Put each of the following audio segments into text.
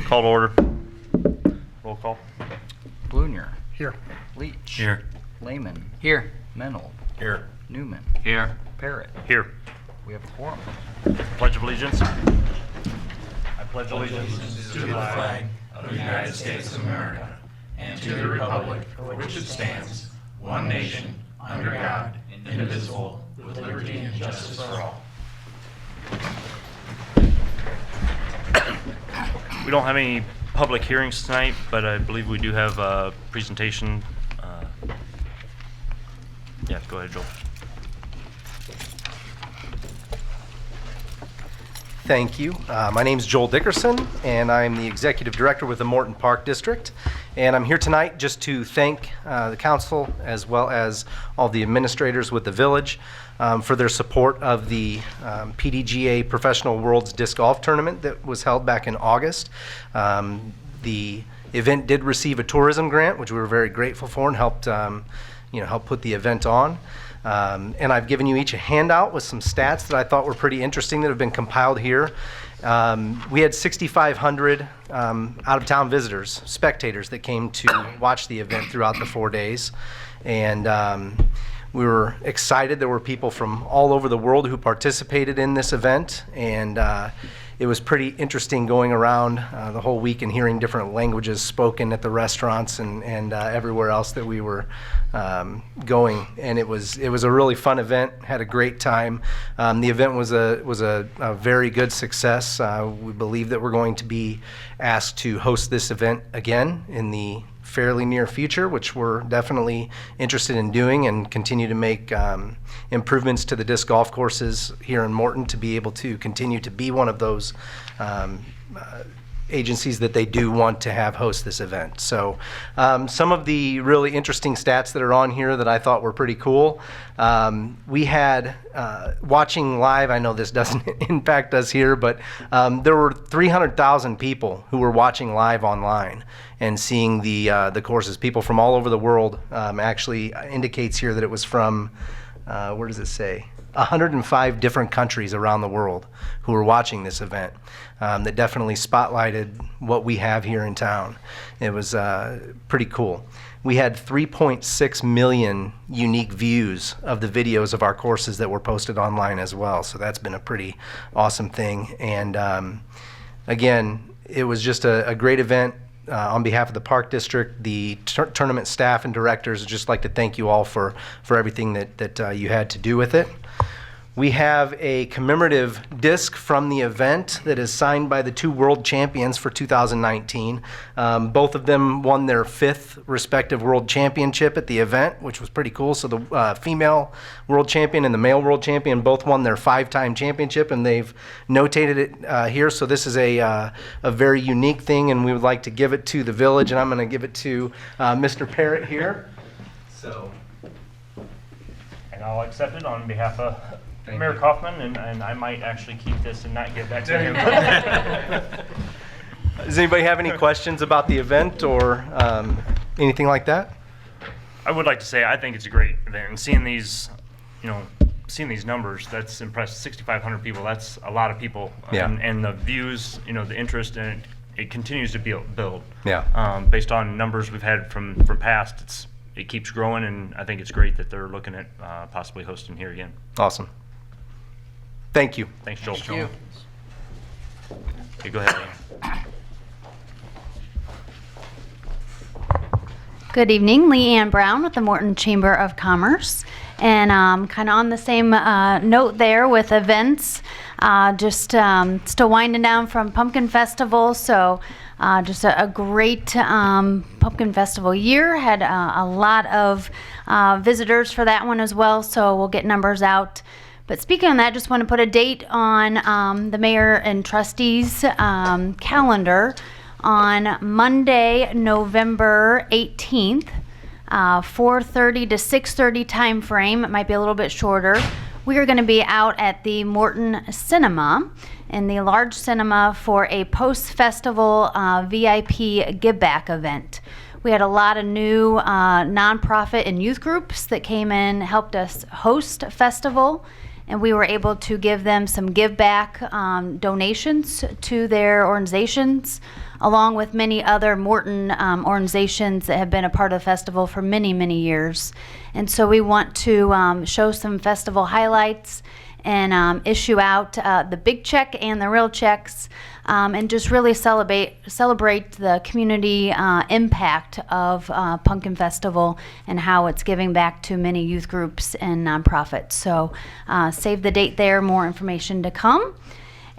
Call to order. Roll call. Blunier. Here. Leach. Here. Lehman. Here. Mennel. Here. Newman. Here. Parrott. Here. We have a quorum. Pledge of allegiance. I pledge allegiance to the flag of the United States of America and to the republic for which it stands, one nation, under God, indivisible, with liberty and justice for all. We don't have any public hearings tonight, but I believe we do have a presentation. Yeah, go ahead, Joel. Thank you. My name is Joel Dickerson, and I'm the Executive Director with the Morton Park District. And I'm here tonight just to thank the council as well as all the administrators with the village for their support of the PDGA Professional Worlds Disc Golf Tournament that was held back in August. The event did receive a tourism grant, which we were very grateful for, and helped help put the event on. And I've given you each a handout with some stats that I thought were pretty interesting that have been compiled here. We had 6,500 out-of-town visitors, spectators that came to watch the event throughout the 4 days. And we were excited. There were people from all over the world who participated in this event. And it was pretty interesting going around the whole week and hearing different languages spoken at the restaurants and everywhere else that we were going. And it was a really fun event. Had a great time. The event was a very good success. We believe that we're going to be asked to host this event again in the fairly near future, which we're definitely interested in doing, and continue to make improvements to the disc golf courses here in Morton to be able to continue to be one of those agencies that they do want to have host this event. So some of the really interesting stats that are on here that I thought were pretty cool. We had watching live, I know this doesn't impact us here, but there were 300,000 people who were watching live online and seeing the courses. People from all over the world. Actually indicates here that it was from, where does it say? 105 different countries around the world who were watching this event. That definitely spotlighted what we have here in town. It was pretty cool. We had 3.6 million unique views of the videos of our courses that were posted online as well. So that's been a pretty awesome thing. And again, it was just a great event. On behalf of the Park District, the tournament staff and directors, I'd just like to thank you all for everything that you had to do with it. We have a commemorative disc from the event that is signed by the two world champions for 2019. Both of them won their 5th respective world championship at the event, which was pretty cool. So the female world champion and the male world champion both won their 5-time championship, and they've notated it here. So this is a very unique thing, and we would like to give it to the village, and I'm going to give it to Mr. Parrott here. So, And I'll accept it on behalf of Mayor Kaufman, and I might actually keep this and not give that to him. Does anybody have any questions about the event or anything like that? I would like to say I think it's a great event, and seeing these numbers, that's impressive. 6,500 people, that's a lot of people. Yeah. And the views, the interest, and it continues to build. Yeah. Based on numbers we've had from past, it keeps growing, and I think it's great that they're looking at possibly hosting here again. Awesome. Thank you. Thanks, Joel. Thank you. Okay, go ahead, Leanne. Good evening, Leanne Brown with the Morton Chamber of Commerce. And kind of on the same note there with events, just still winding down from Pumpkin Festival. So just a great Pumpkin Festival year. Had a lot of visitors for that one as well. So we'll get numbers out. But speaking on that, just want to put a date on the mayor and trustees calendar on Monday, November 18th, 4:30 to 6:30 time frame. It might be a little bit shorter. We are going to be out at the Morton Cinema in the large cinema for a post-festival VIP give back event. We had a lot of new nonprofit and youth groups that came in, helped us host a festival. and we were able to give them some give back donations to their organizations, along with many other Morton organizations that have been a part of the festival for many, many years. And so we want to show some festival highlights and issue out the big check and the real checks, and just really celebrate the community impact of Pumpkin Festival and how it's giving back to many youth groups and nonprofits. So save the date there, more information to come.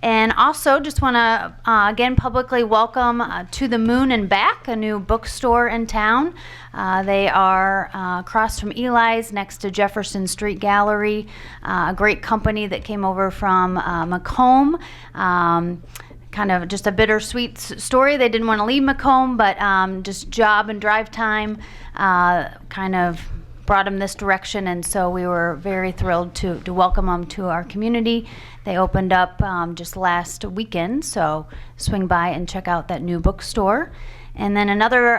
And also just want to again publicly welcome To the Moon and Back, a new bookstore in town. They are across from Eli's, next to Jefferson Street Gallery, a great company that came over from Macomb. Kind of just a bittersweet story. They didn't want to leave Macomb, but just job and drive time kind of brought them this direction, and so we were very thrilled to welcome them to our community. They opened up just last weekend, so swing by and check out that new bookstore. And then another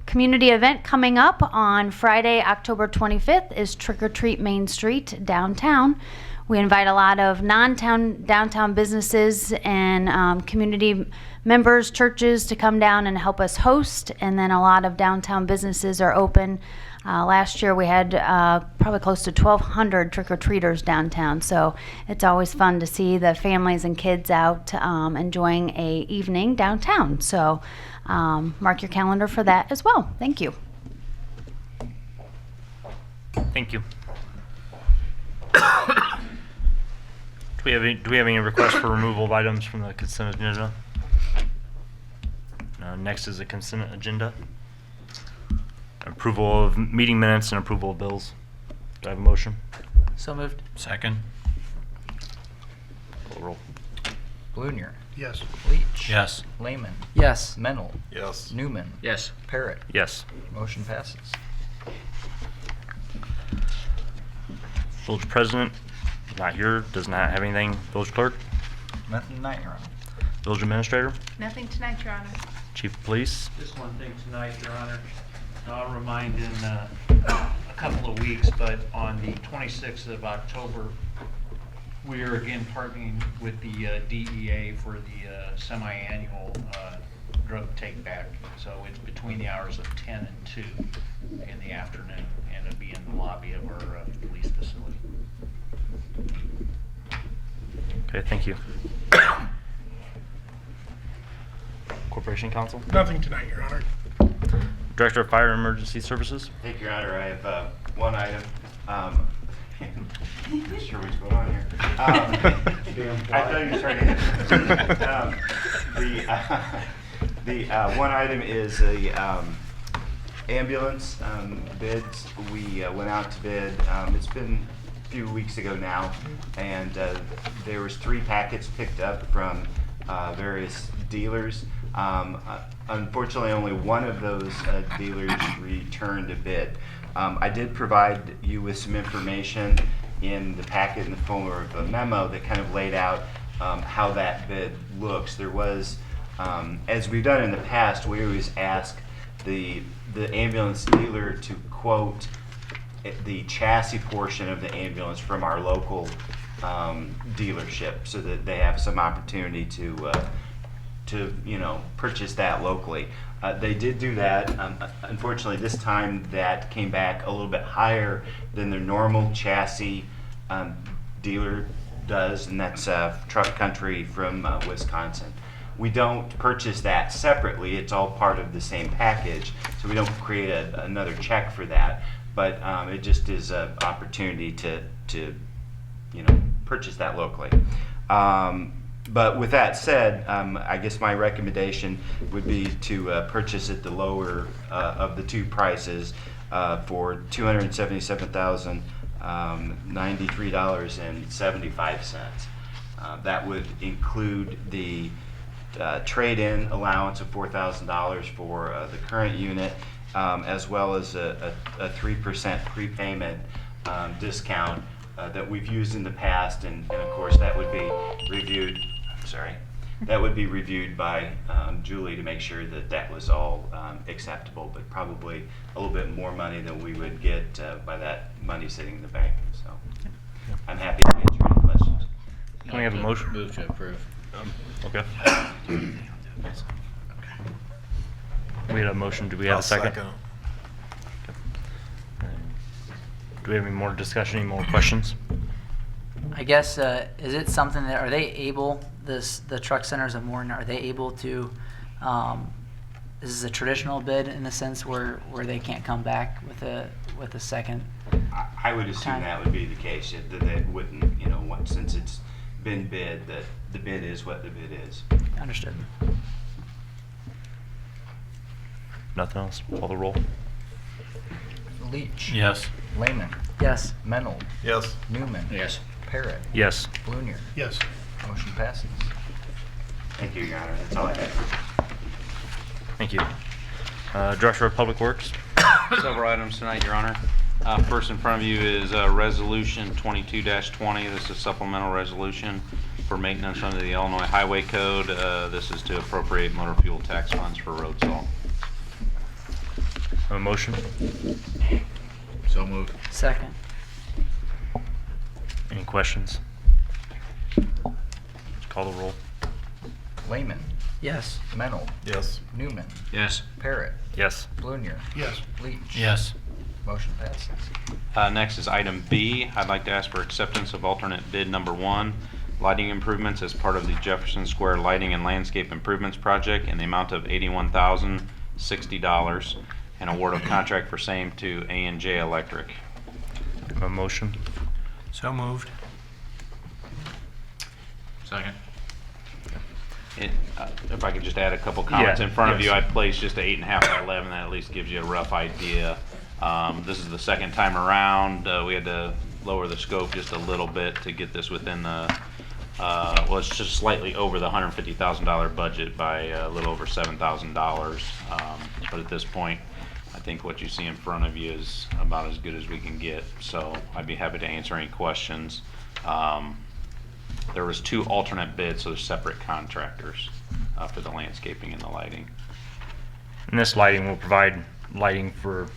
community event coming up on Friday, October 25th is Trick or Treat Main Street downtown. We invite a lot of downtown businesses and community members, churches to come down and help us host, and then a lot of downtown businesses are open. Last year we had probably close to 1,200 trick-or-treaters downtown, so it's always fun to see the families and kids out enjoying a evening downtown. So mark your calendar for that as well. Thank you. Thank you. Do we have any requests for removal of items from the consent agenda? Next is the consent agenda. Approval of meeting minutes and approval of bills. Do I have a motion? So moved. Second. Call roll. Blunier. Yes. Leach. Yes. Lehman. Yes. Mennel. Yes. Newman. Yes. Parrot. Yes. Motion passes. Village president, not here, does not have anything. Village clerk, Nothing tonight, Your Honor. village administrator, Nothing tonight, Your Honor. chief of police. Just one thing tonight, Your Honor. I'll remind in a couple of weeks, but on the 26th of October, we are again partnering with the DEA for the semi-annual drug take-back. So it's between the hours of 10 and 2 in the afternoon, and it'll be in the lobby of our police facility. Okay, thank you. Corporation counsel, Nothing tonight, Your Honor. director of fire and emergency services. Thank you, Your Honor. I have one item. I'm not sure what's going on here. I thought you were starting the one item is the ambulance bids. We went out to bid. It's been a few weeks ago now, and there was 3 packets picked up from various dealers. Unfortunately, only one of those dealers returned a bid. I did provide you with some information in the packet in the form of a memo that kind of laid out how that bid looks. There was, as we've done in the past, we always ask the ambulance dealer to quote the chassis portion of the ambulance from our local dealership, so that they have some opportunity to purchase that locally. They did do that. Unfortunately, this time that came back a little bit higher than their normal chassis dealer does, and that's Truck Country from Wisconsin. We don't purchase that separately. It's all part of the same package, so we don't create another check for that. But it just is an opportunity to purchase that locally. But with that said, I guess my recommendation would be to purchase at the lower of the 2 prices for $277,093.75. That would include the trade-in allowance of $4,000 for the current unit, as well as a 3% prepayment discount that we've used in the past, and of course that would be reviewed. That would be reviewed by Julie to make sure that that was all acceptable, but probably a little bit more money than we would get by that money sitting in the bank. So, I'm happy to answer any questions. Can we have a motion? Move to approve. Okay. We had a motion. Do we have a second? Okay. Do we have any more discussion, any more questions? I guess, is it something that, are they able, the truck centers of Morton, are they able to, this is a traditional bid in the sense where they can't come back with a second? I would assume Time. that would be the case, that they wouldn't, since it's been bid, that the bid is what the bid is. Understood. Nothing else? Call the roll. Leach. Yes. Lehman. Yes. Mennel. Yes. Newman. Yes. Parrot. Yes. Blunier. Yes. Motion passes. Thank you, Your Honor. That's all I have. Thank you. Director of Public Works. Several items tonight, Your Honor. First in front of you is Resolution 22-20. This is supplemental resolution for maintenance under the Illinois Highway Code. This is to appropriate motor fuel tax funds for road salt. A motion. So moved. Second. Any questions? Call the roll. Lehman. Yes. Mennel. Yes. Newman. Yes. Parrot. Yes. Blunier. Yes. Leach. Yes. Motion passes. Next is item B. I'd like to ask for acceptance of alternate bid number 1, lighting improvements as part of the Jefferson Square Lighting and Landscape Improvements Project in the amount of $81,060 and award of contract for same to A&J Electric. A motion. So moved. Second. If I could just add a couple comments Yeah, in front of you, yes. I'd place just a 8.5 by 11. That at least gives you a rough idea. This is the second time around. We had to lower the scope just a little bit to get this within the, well, it's just slightly over the $150,000 budget by a little over $7,000. But at this point, I think what you see in front of you is about as good as we can get. So I'd be happy to answer any questions. There was 2 alternate bids, so they're separate contractors for the landscaping and the lighting. And this lighting will provide lighting for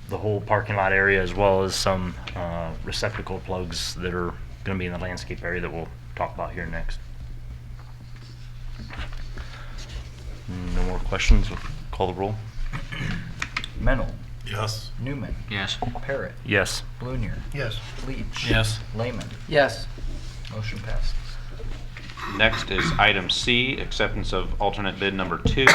the whole parking lot area as well as some receptacle plugs that are going to be in the landscape area that we'll talk about here next. No more questions? We'll call the roll. Mennel. Yes. Newman. Yes. Parrot. Yes. Blunier. Yes. Leach. Yes. Lehman. Yes. Motion passes. Next is item C, acceptance of alternate bid number 2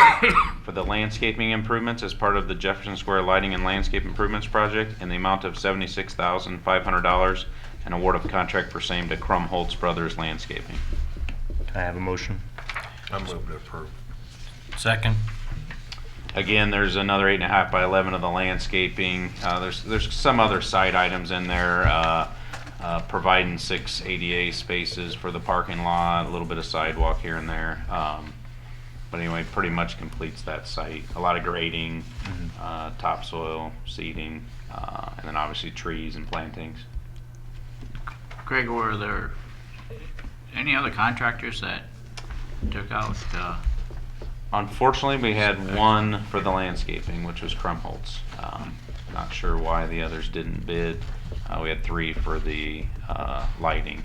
for the landscaping improvements as part of the Jefferson Square Lighting and Landscape Improvements Project in the amount of $76,500 and award of contract for same to Krumholtz Brothers Landscaping. Can I have a motion? I move to approve. Second. Again, there's another 8.5 by 11 of the landscaping. There's some other side items in there, providing 6 ADA spaces for the parking lot, a little bit of sidewalk here and there. But anyway, pretty much completes that site. A lot of grading, topsoil, seeding, and then obviously trees and plantings. Greg, were there any other contractors that took out? Unfortunately, we had one for the landscaping, which was Krumholtz. Not sure why the others didn't bid. We had 3 for the lighting.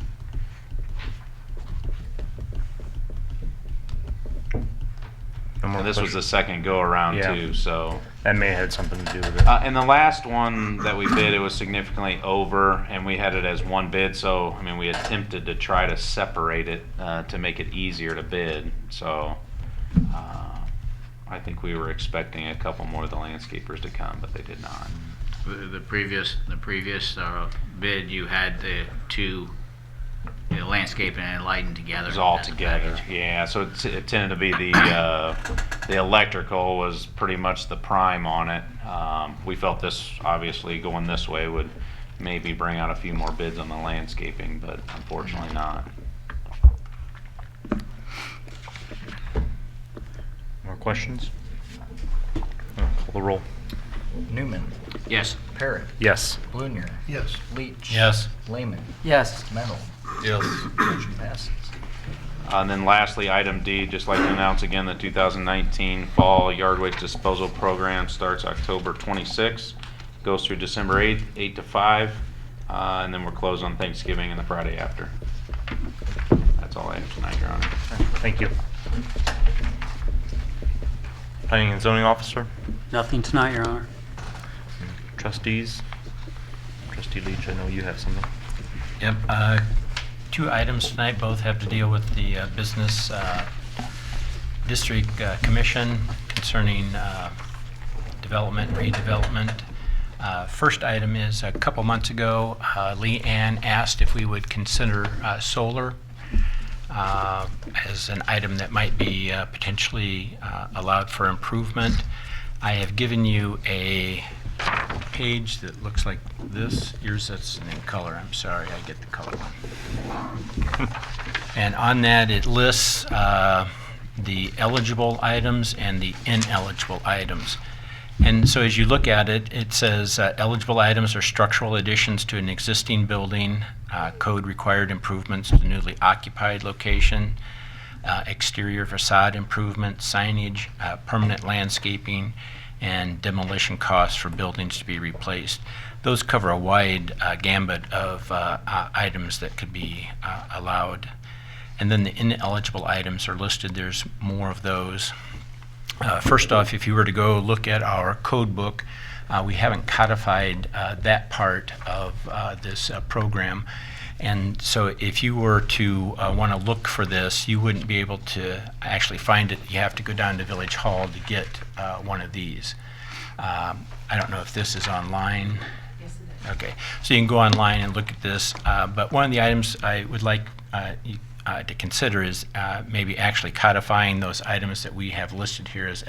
No more And this was the questions? second go around Yeah. too, so. That may have had something to do with it. And the last one that we bid, it was significantly over, and we had it as one bid, so, I mean, we attempted to try to separate it to make it easier to bid, so I think we were expecting a couple more of the landscapers to come, but they did not. The previous bid, you had the 2, the landscaping and lighting together. It was all as a together, package. yeah, so it tended to be the electrical was pretty much the prime on it. We felt this, obviously, going this way would maybe bring out a few more bids on the landscaping, but unfortunately not. More questions? Call the roll. Newman. Yes. Parrot. Yes. Blunier. Yes. Leach. Yes. Lehman. Yes. Mennel. Yes. Motion passes. And then lastly, item D, just like to announce again, the 2019 Fall Yard Waste Disposal Program starts October 26th, goes through December 8th, 8 to 5. And then we're closed on Thanksgiving and the Friday after. That's all I have tonight, Your Honor. Thank you. Planning and zoning officer, Nothing tonight, Your Honor. trustees. Trustee Leach, I know you have something. Yep. Two items tonight, both have to deal with the Business District Commission concerning development, redevelopment. First item is a couple months ago, Lee Ann asked if we would consider solar as an item that might be potentially allowed for improvement. I have given you a page that looks like this. Yours that's in color. I'm sorry, I get the color one. And on that, it lists the eligible items and the ineligible items. And so as you look at it, it says eligible items are structural additions to an existing building, code required improvements to newly occupied location, exterior facade improvements, signage, permanent landscaping, and demolition costs for buildings to be replaced. Those cover a wide gambit of items that could be allowed. And then the ineligible items are listed. There's more of those. First off, if you were to go look at our code book, we haven't codified that part of this program. And so if you were to want to look for this, you wouldn't be able to actually find it. You have to go down to Village Hall to get one of these. I don't know if this is online. Yes, it is. Okay, so you can go online and look at this. But one of the items I would like you to consider is maybe actually codifying those items that we have listed here as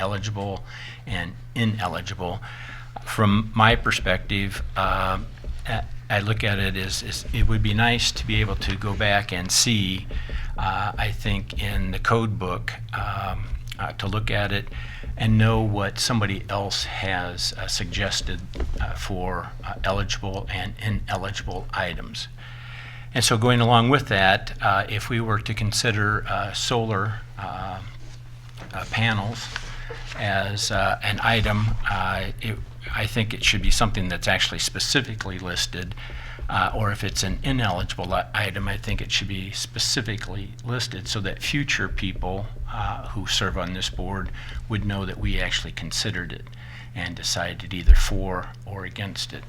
eligible and ineligible. From my perspective, I look at it as it would be nice to be able to go back and see, I think, in the code book, to look at it and know what somebody else has suggested for eligible and ineligible items. And so going along with that, if we were to consider solar panels as an item, I think it should be something that's actually specifically listed, or if it's an ineligible item, I think it should be specifically listed so that future people who serve on this board would know that we actually considered it and decided either for or against it.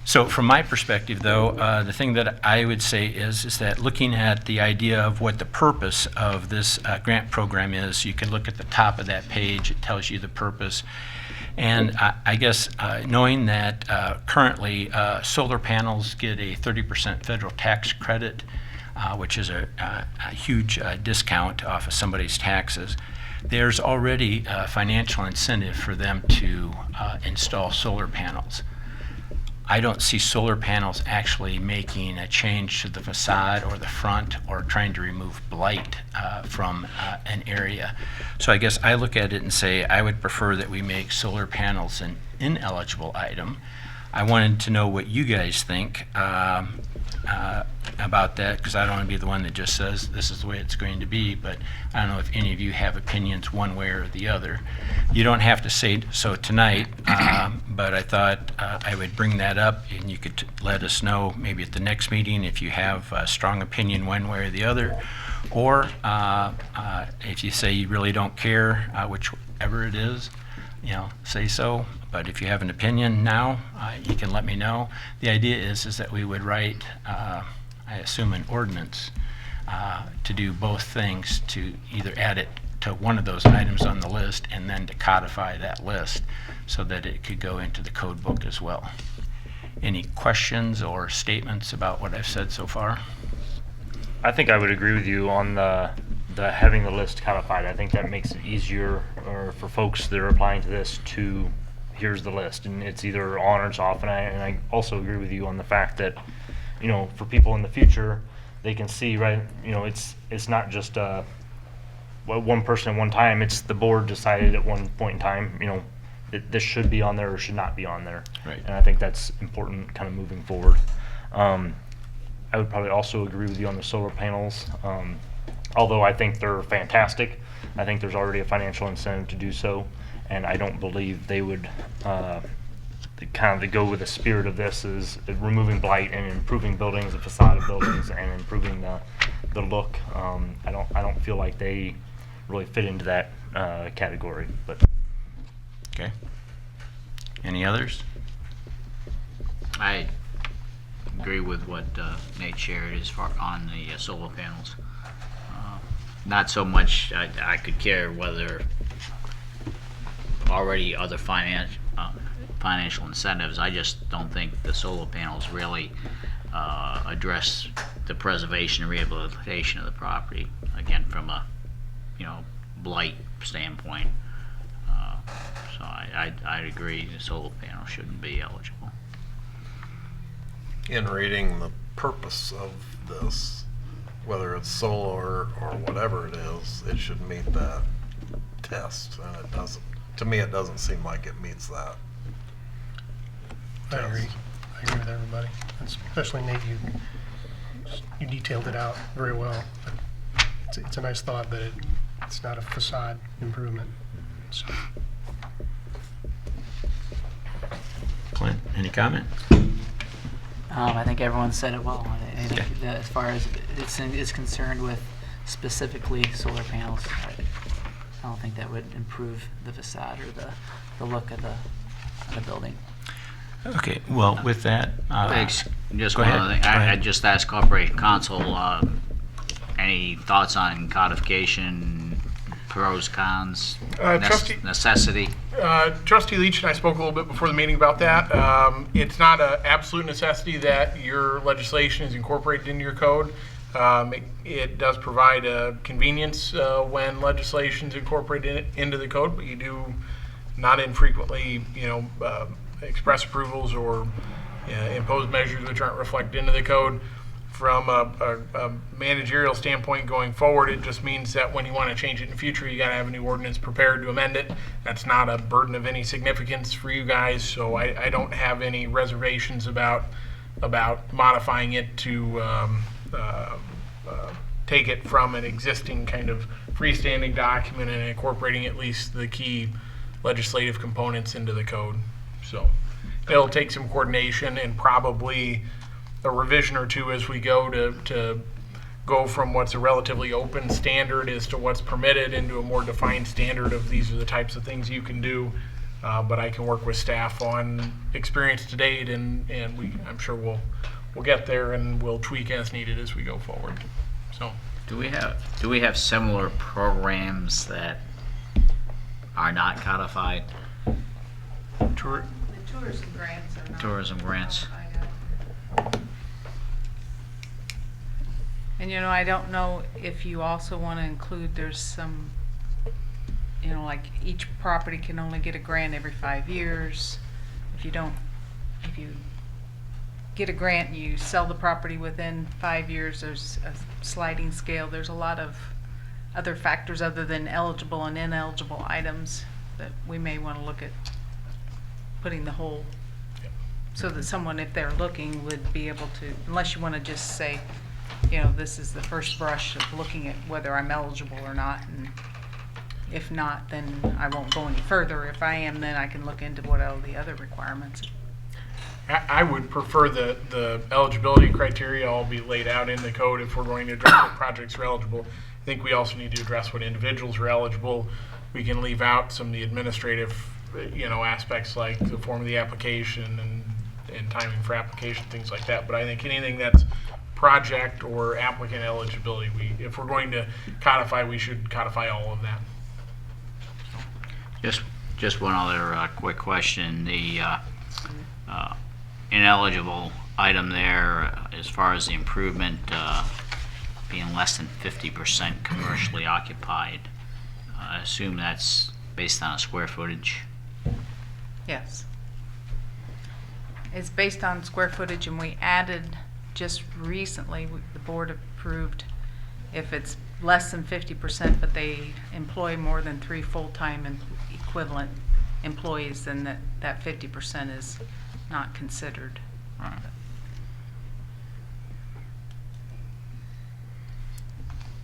So from my perspective, though, the thing that I would say is that looking at the idea of what the purpose of this grant program is, you can look at the top of that page. It tells you the purpose. And I guess knowing that currently solar panels get a 30% federal tax credit, which is a huge discount off of somebody's taxes, there's already a financial incentive for them to install solar panels. I don't see solar panels actually making a change to the facade or the front or trying to remove blight from an area. So I guess I look at it and say I would prefer that we make solar panels an ineligible item. I wanted to know what you guys think about that, because I don't want to be the one that just says this is the way it's going to be, but I don't know if any of you have opinions one way or the other. You don't have to say so tonight, but I thought I would bring that up and you could let us know maybe at the next meeting if you have a strong opinion one way or the other, or if you say you really don't care, whichever it is, say so. But if you have an opinion now, you can let me know. The idea is that we would write, I assume, an ordinance to do both things, to either add it to one of those items on the list and then to codify that list so that it could go into the code book as well. Any questions or statements about what I've said so far? I think I would agree with you on the having the list codified. I think that makes it easier for folks that are applying to this to here's the list, and it's either on or it's off. And I also agree with you on the fact that, for people in the future, they can see, right, it's not just one person at one time. It's the board decided at one point in time, that this should be on there or should not be on there. Right. And I think that's important kind of moving forward. I would probably also agree with you on the solar panels. Although I think they're fantastic, I think there's already a financial incentive to do so, and I don't believe they would kind of the go with the spirit of this is removing blight and improving buildings, the facade of buildings, and improving the look. I don't feel like they really fit into that category, but. Okay. Any others? I agree with what Nate shared as far on the solar panels. Not so much I could care whether already other financial incentives. I just don't think the solar panels really address the preservation and rehabilitation of the property. Again, from a blight standpoint. So I'd agree the solar panel shouldn't be eligible. In reading the purpose of this, whether it's solar or whatever it is, it should meet that test, and it doesn't. To me, it doesn't seem like it meets that. I agree. I agree with everybody, especially Nate. You detailed it out very well. It's a nice thought, but it's not a facade improvement. So. Clint, any comment? I think everyone said it well. I think Okay. that as far as it's concerned with specifically solar panels, I don't think that would improve the facade or the look of the building. Okay, well, with that, Thanks. Just go one ahead. other thing. Go ahead. I just asked Corporation Counsel, any thoughts on codification, pros, cons, necessity? Trustee Leach and I spoke a little bit before the meeting about that. It's not an absolute necessity that your legislation is incorporated into your code. It does provide a convenience when legislation is incorporated into the code, but you do not infrequently, express approvals or impose measures which aren't reflected into the code. From a managerial standpoint going forward, it just means that when you want to change it in the future, you got to have a new ordinance prepared to amend it. That's not a burden of any significance for you guys, so I don't have any reservations about modifying it to take it from an existing kind of freestanding document and incorporating at least the key legislative components into the code. So it'll take some coordination and probably a revision or two as we go to go from what's a relatively open standard as to what's permitted into a more defined standard of these are the types of things you can do. But I can work with staff on experience to date, and I'm sure we'll get there, and we'll tweak as needed as we go forward. So Do we have similar programs that are not codified? The tourism grants are not. Tourism grants. And I don't know if you also want to include, there's some, like each property can only get a grant every 5 years. If you get a grant and you sell the property within 5 years, there's a sliding scale. There's a lot of other factors other than eligible and ineligible items that we may want to look at putting the whole, so that someone, if they're looking, would be able to, unless you want to just say, this is the first brush of looking at whether I'm eligible or not, and if not, then I won't go any further. If I am, then I can look into what all the other requirements. I would prefer the eligibility criteria all be laid out in the code if we're going to address what projects are eligible. I think we also need to address what individuals are eligible. We can leave out some of the administrative, aspects like the form of the application and timing for application, things like that. But I think anything that's project or applicant eligibility, if we're going to codify, we should codify all of that. Just one other quick question. The ineligible item there, as far as the improvement being less than 50% commercially occupied, I assume that's based on square footage. Yes. It's based on square footage, and we added just recently, the board approved if it's less than 50%, but they employ more than 3 full-time equivalent employees, then that 50% is not considered. Right.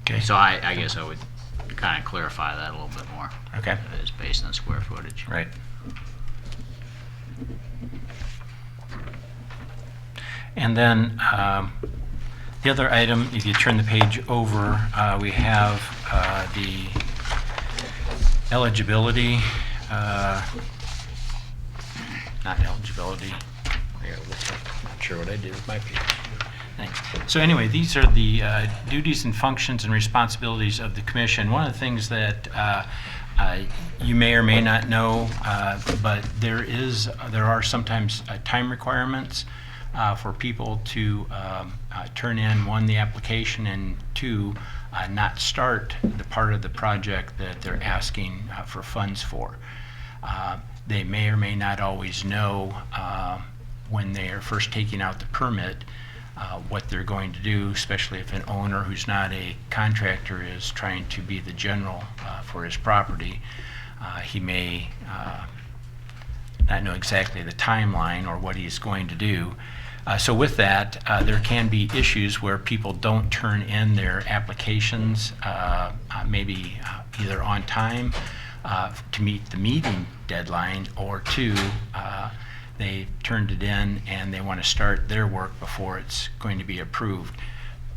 Okay. So I guess I would kind of clarify that a little bit more. Okay. It's based on square footage. Right. And then the other item, if you turn the page over, we have the eligibility, not eligibility. Not sure what I did with my page. Thanks. So anyway, these are the duties and functions and responsibilities of the commission. One of the things that you may or may not know, but there are sometimes time requirements for people to turn in, one, the application, and two, not start the part of the project that they're asking for funds for. They may or may not always know when they are first taking out the permit what they're going to do, especially if an owner who's not a contractor is trying to be the general for his property. He may not know exactly the timeline or what he's going to do. So with that, there can be issues where people don't turn in their applications maybe either on time to meet the meeting deadline, or two, they turned it in and they want to start their work before it's going to be approved.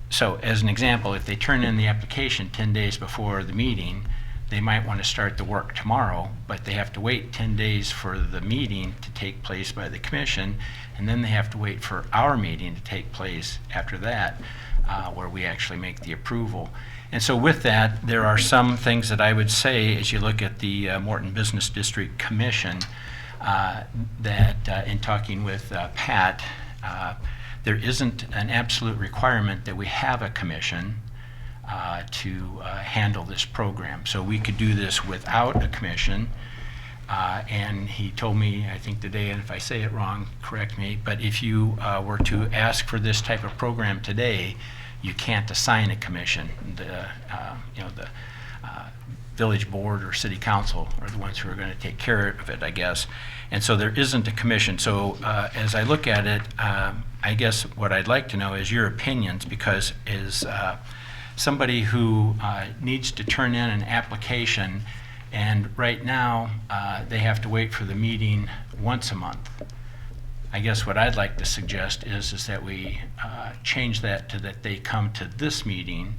So as an example, if they turn in the application 10 days before the meeting, they might want to start the work tomorrow, but they have to wait 10 days for the meeting to take place by the commission, and then they have to wait for our meeting to take place after that, where we actually make the approval. And so with that, there are some things that I would say as you look at the Morton Business District Commission, that in talking with Pat, there isn't an absolute requirement that we have a commission to handle this program. So we could do this without a commission. And he told me, I think today, and if I say it wrong, correct me, but if you were to ask for this type of program today, you can't assign a commission. The village board or city council are the ones who are going to take care of it, I guess. And so there isn't a commission. So as I look at it, I guess what I'd like to know is your opinions, because as somebody who needs to turn in an application, and right now they have to wait for the meeting once a month. I guess what I'd like to suggest is that we change that to that they come to this meeting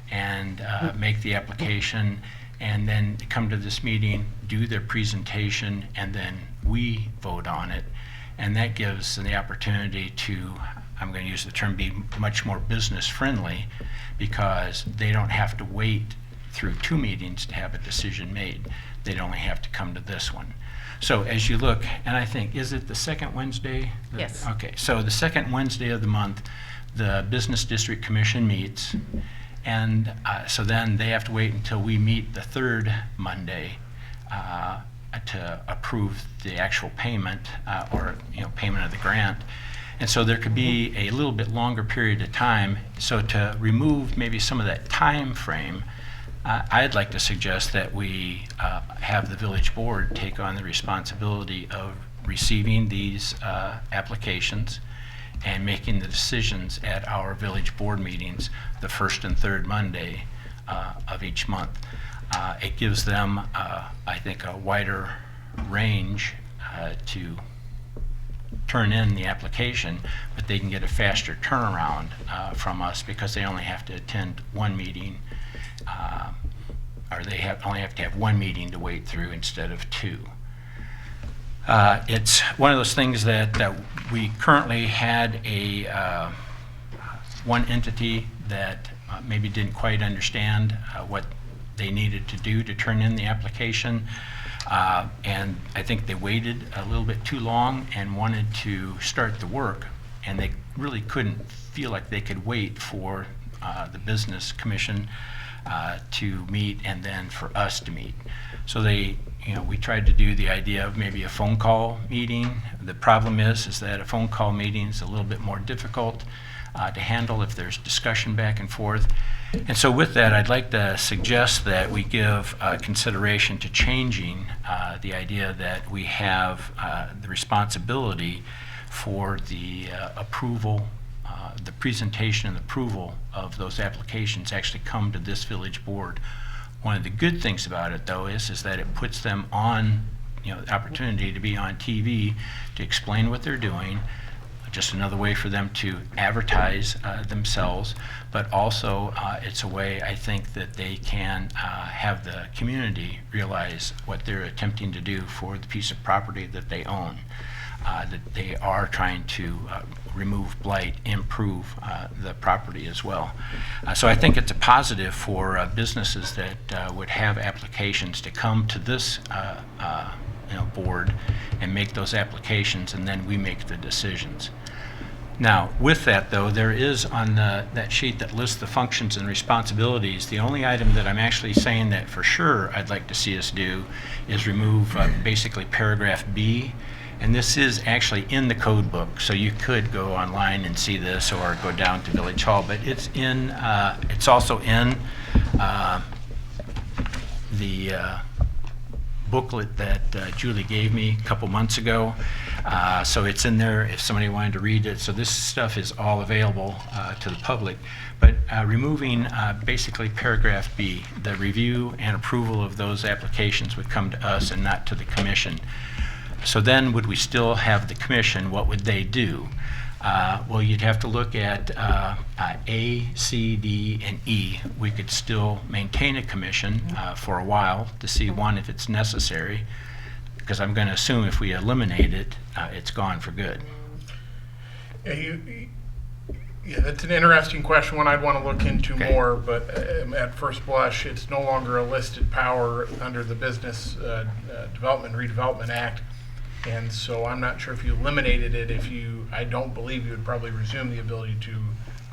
and make the application, and then come to this meeting, do their presentation, and then we vote on it. And that gives them the opportunity to, I'm going to use the term, be much more business friendly, because they don't have to wait through 2 meetings to have a decision made. They'd only have to come to this one. So as you look, and I think, is it the second Wednesday? Yes. Okay, so the second Wednesday of the month, the Business District Commission meets, and so then they have to wait until we meet the third Monday to approve the actual payment or payment of the grant. And so there could be a little bit longer period of time. So to remove maybe some of that time frame, I'd like to suggest that we have the village board take on the responsibility of receiving these applications and making the decisions at our village board meetings the first and third Monday of each month. It gives them, I think, a wider range to turn in the application, but they can get a faster turnaround from us, because they only have to attend one meeting, or they only have to have one meeting to wait through instead of 2. It's one of those things that we currently had one entity that maybe didn't quite understand what they needed to do to turn in the application. And I think they waited a little bit too long and wanted to start the work, and they really couldn't feel like they could wait for the business commission to meet and then for us to meet. So we tried to do the idea of maybe a phone call meeting. The problem is that a phone call meeting is a little bit more difficult to handle if there's discussion back and forth. And so with that, I'd like to suggest that we give consideration to changing the idea that we have the responsibility for the approval, the presentation and approval of those applications actually come to this village board. One of the good things about it, though, is that it puts them on the opportunity to be on TV to explain what they're doing, just another way for them to advertise themselves, but also it's a way I think that they can have the community realize what they're attempting to do for the piece of property that they own, that they are trying to remove blight, improve the property as well. So I think it's a positive for businesses that would have applications to come to this board and make those applications, and then we make the decisions. Now, with that though, there is on that sheet that lists the functions and responsibilities, the only item that I'm actually saying that for sure I'd like to see us do is remove basically paragraph B. And this is actually in the code book, so you could go online and see this or go down to Village Hall, but it's in, it's also in the booklet that Julie gave me a couple months ago. So it's in there if somebody wanted to read it. So this stuff is all available to the public. But removing basically paragraph B, the review and approval of those applications would come to us and not to the commission. So then would we still have the commission? What would they do? Well, you'd have to look at A, C, D, and E. We could still maintain a commission for a while to see, one, if it's necessary, because I'm going to assume if we eliminate it, it's gone for good. Yeah, that's an interesting question, one I'd want to look into more, but at first blush, it's no longer a listed power under the Business Development and Redevelopment Act. And so I'm not sure if you eliminated it, I don't believe you would probably resume the ability to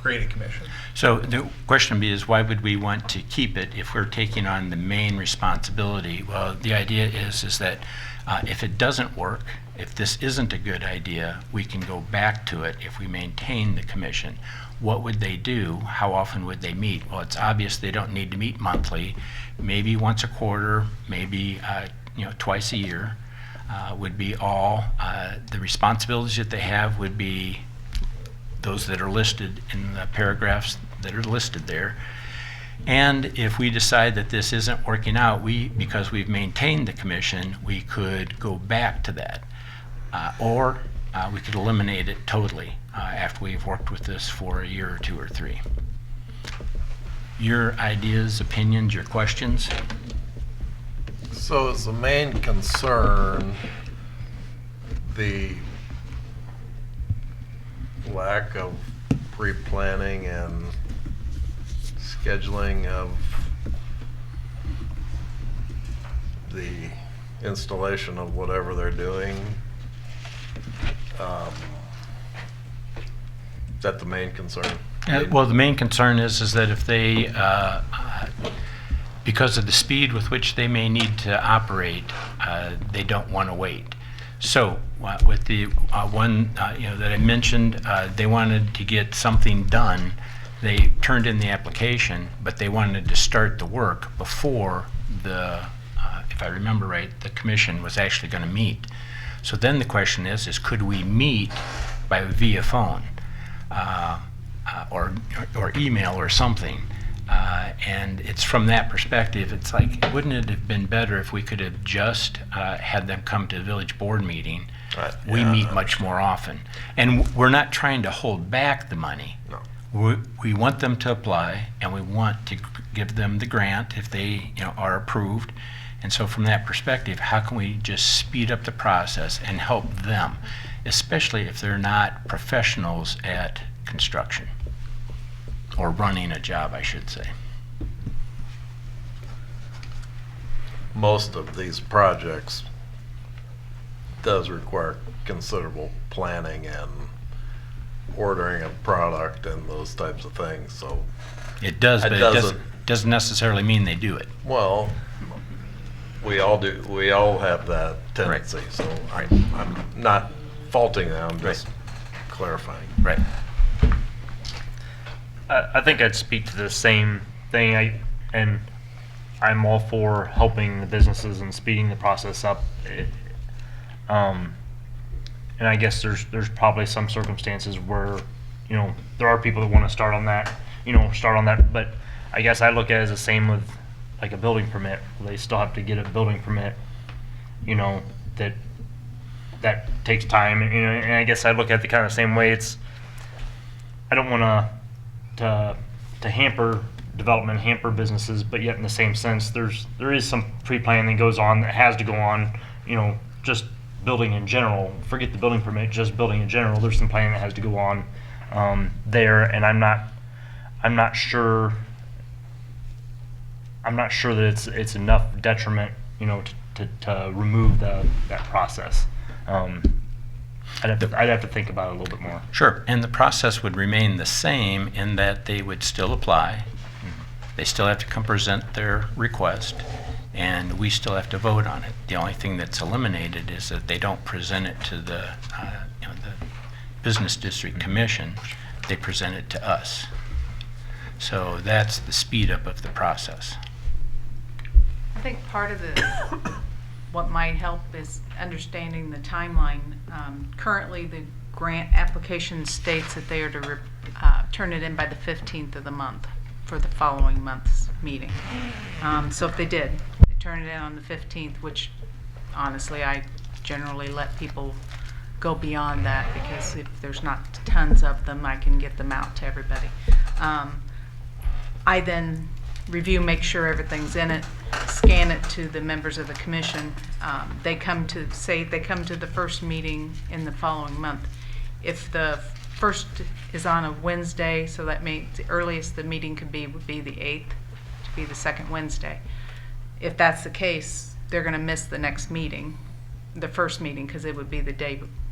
create a commission. So the question is, why would we want to keep it if we're taking on the main responsibility? Well, the idea is that if it doesn't work, if this isn't a good idea, we can go back to it if we maintain the commission. What would they do? How often would they meet? Well, it's obvious they don't need to meet monthly, maybe once a quarter, maybe twice a year. Would be all. The responsibilities that they have would be those that are listed in the paragraphs that are listed there. And if we decide that this isn't working out, because we've maintained the commission, we could go back to that. Or we could eliminate it totally after we've worked with this for a year or two or three. Your ideas, opinions, your questions? So is the main concern the lack of pre-planning and scheduling of the installation of whatever they're doing? Is that the main concern? Well, the main concern is that if they because of the speed with which they may need to operate, they don't want to wait. So with the one that I mentioned, they wanted to get something done. They turned in the application, but they wanted to start the work before the, if I remember right, the commission was actually going to meet. So then the question is could we meet via phone or email or something? And it's from that perspective, it's like, wouldn't it have been better if we could have just had them come to the village board meeting? Right. We Yeah, meet much more often. And we're not trying to hold back the money. No. We want them to apply, and we want to give them the grant if they are approved. And so from that perspective, how can we just speed up the process and help them, especially if they're not professionals at construction? Or running a job, I should say. Most of these projects does require considerable planning and ordering of product and those types of things, so. It does, but it doesn't necessarily mean they do it. Well, we all do, we all have that tendency, Right. so I'm not faulting them, I'm just clarifying. Right. I think I'd speak to the same thing. I'm all for helping the businesses and speeding the process up. And I guess there's probably some circumstances where, there are people that want to start on that, but I guess I look at it as the same with like a building permit. They still have to get a building permit, that takes time, and I guess I look at it kind of the same way. I don't want to hamper development, hamper businesses, but yet in the same sense, there is some pre-planning that goes on that has to go on, just building in general. Forget the building permit, just building in general. There's some planning that has to go on there, and I'm not sure that it's enough detriment, to remove that process. I'd have to think about it a little bit more. Sure, and the process would remain the same in that they would still apply. They still have to come present their request, and we still have to vote on it. The only thing that's eliminated is that they don't present it to the Business District Commission. They present it to us. So that's the speed up of the process. I think part of what might help is understanding the timeline. Currently, the grant application states that they are to turn it in by the 15th of the month for the following month's meeting. So if they turn it in on the 15th, which honestly I generally let people go beyond that, because if there's not tons of them, I can get them out to everybody. I then review, make sure everything's in it, scan it to the members of the commission. They come to the first meeting in the following month. If the first is on a Wednesday, so that means the earliest the meeting could be would be the 8th, to be the second Wednesday. If that's the case, they're going to miss the next meeting, the first meeting, because it would be the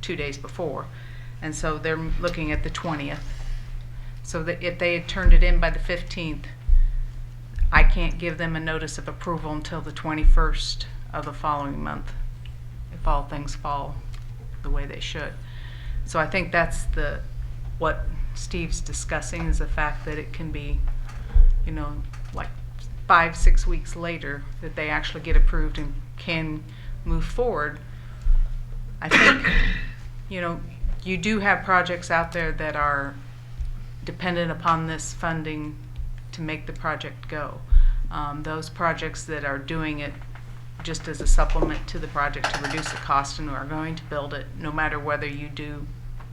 2 days before. And so they're looking at the 20th. So that if they had turned it in by the 15th, I can't give them a notice of approval until the 21st of the following month, if all things fall the way they should. So I think that's what Steve's discussing, is the fact that it can be, like 5-6 weeks later that they actually get approved and can move forward. I think, you do have projects out there that are dependent upon this funding to make the project go. Those projects that are doing it just as a supplement to the project to reduce the cost and are going to build it, no matter whether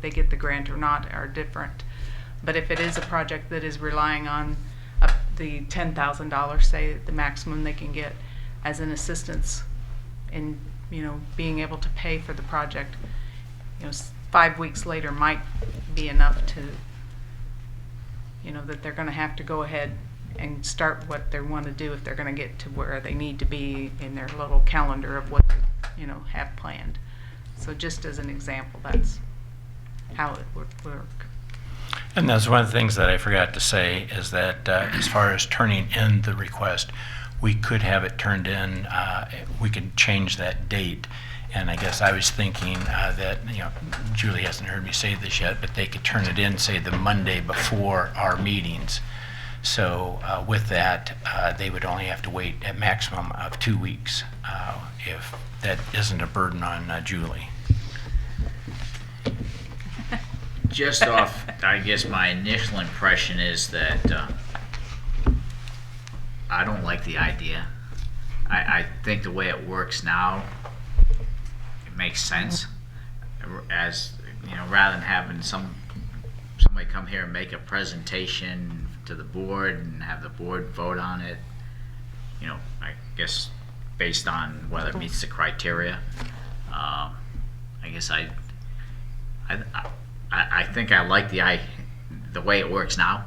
they get the grant or not, are different. But if it is a project that is relying on the $10,000, say, the maximum they can get as an assistance in being able to pay for the project, 5 weeks later might be enough to that they're going to have to go ahead and start what they want to do if they're going to get to where they need to be in their little calendar of what they have planned. So just as an example, that's how it would work. And that's one of the things that I forgot to say, is that as far as turning in the request, we could have it turned in, we could change that date. And I guess I was thinking that, Julie hasn't heard me say this yet, but they could turn it in, say, the Monday before our meetings. So with that, they would only have to wait a maximum of 2 weeks, if that isn't a burden on Julie. Just off, I guess my initial impression is that I don't like the idea. I think the way it works now, it makes sense. As rather than having somebody come here and make a presentation to the board and have the board vote on it, I guess based on whether it meets the criteria. I guess I think I like the way it works now.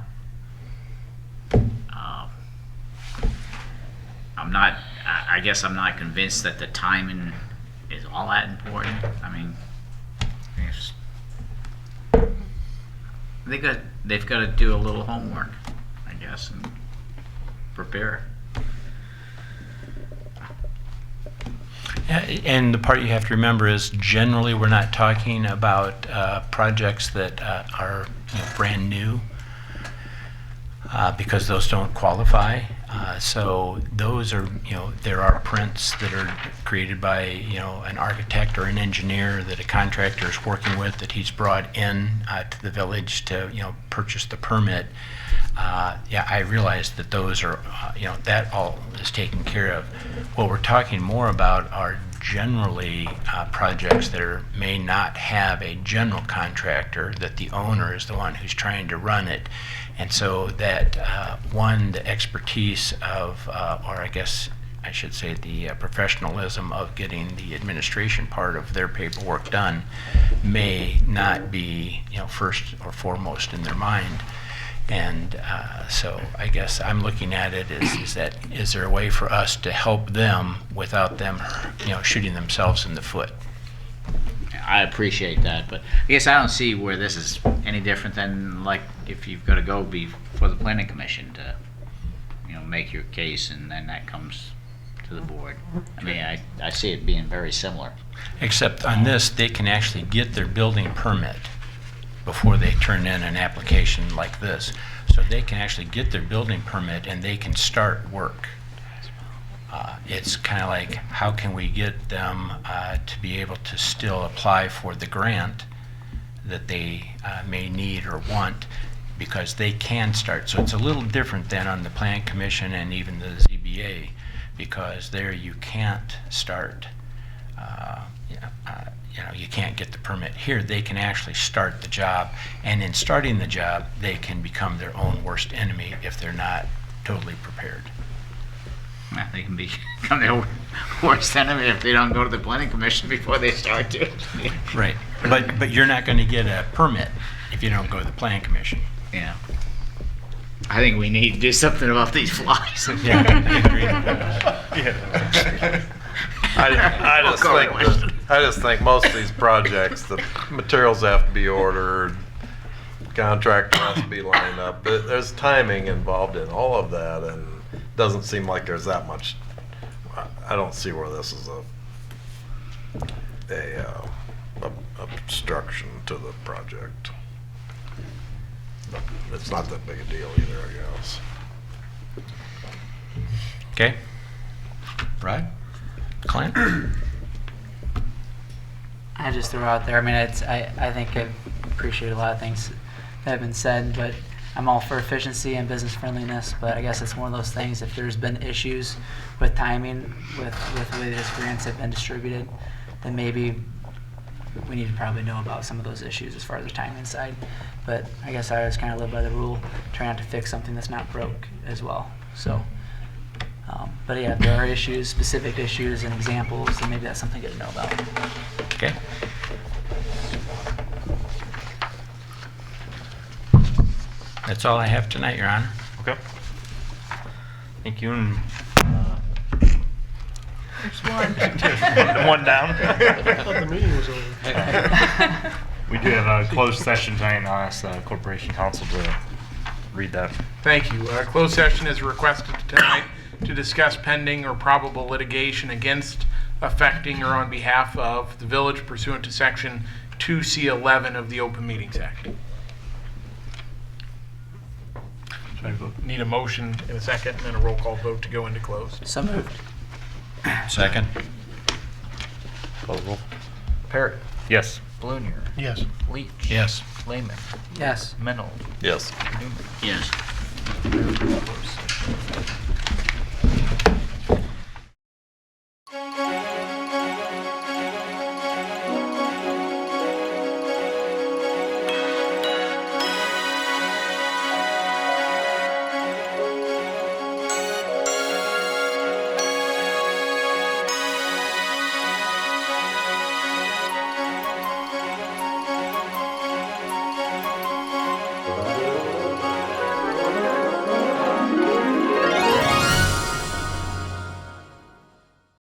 I guess I'm not convinced that the timing is all that important. I mean, they've got to do a little homework, I guess, and prepare. Yeah, and the part you have to remember is generally we're not talking about projects that are brand new, because those don't qualify. So those are, there are prints that are created by, an architect or an engineer that a contractor is working with, that he's brought in to the village to, purchase the permit. Yeah, I realize that those are, that all is taken care of. What we're talking more about are generally projects that may not have a general contractor, that the owner is the one who's trying to run it. And so that, one, the expertise of, or I guess I should say the professionalism of getting the administration part of their paperwork done may not be, first or foremost in their mind. And so I guess I'm looking at it is there a way for us to help them without them, shooting themselves in the foot? I appreciate that, but I guess I don't see where this is any different than like if you've got to go before the planning commission to, make your case, and then that comes to the board. I mean, I see it being very similar. Except on this, they can actually get their building permit before they turn in an application like this. So they can actually get their building permit and they can start work. It's kind of like, how can we get them to be able to still apply for the grant that they may need or want, because they can start. So it's a little different than on the Plan Commission and even the ZBA, because there you can't start, you can't get the permit. Here they can actually start the job, and in starting the job they can become their own worst enemy if they're not totally prepared. They can become their worst enemy if they don't go to the planning commission before they start to. Right, but you're not going to get a permit if you don't go to the Plan Commission. Yeah. I think we need to do something about these flies. Yeah, I agree. Yeah. I just think most of these projects, the materials have to be ordered, contractor has to be lined up. There's timing involved in all of that, and it doesn't seem like there's that much. I don't see where this is a obstruction to the project. But it's not that big a deal either, I guess. Okay. Right? Clint? I just throw out there, I mean, I think I appreciate a lot of things that have been said, but I'm all for efficiency and business friendliness, but I guess it's one of those things, if there's been issues with timing, with the way these grants have been distributed, then maybe we need to probably know about some of those issues as far as the timing side. But I guess I just kind of live by the rule, try not to fix something that's not broke as well. So, but yeah, if there are issues, specific issues and examples, then maybe that's something good to know about. Okay. That's all I have tonight, Your Honor. Okay. Thank you. And There's one. one down. I thought the meeting was over. We do have a closed session tonight, and I'll ask the Corporation Counsel to read that. Thank you. Closed session is requested tonight to discuss pending or probable litigation against, affecting, or on behalf of the village pursuant to Section 2C11 of the Open Meetings Act. Need a motion in a second and then a roll call vote to go into closed. So moved. Second. Call the roll. Parrot. Yes. Blunier. Yes. Leach. Yes. Lehman. Yes. Mennel. Yes. Newman. Yes. Closed session.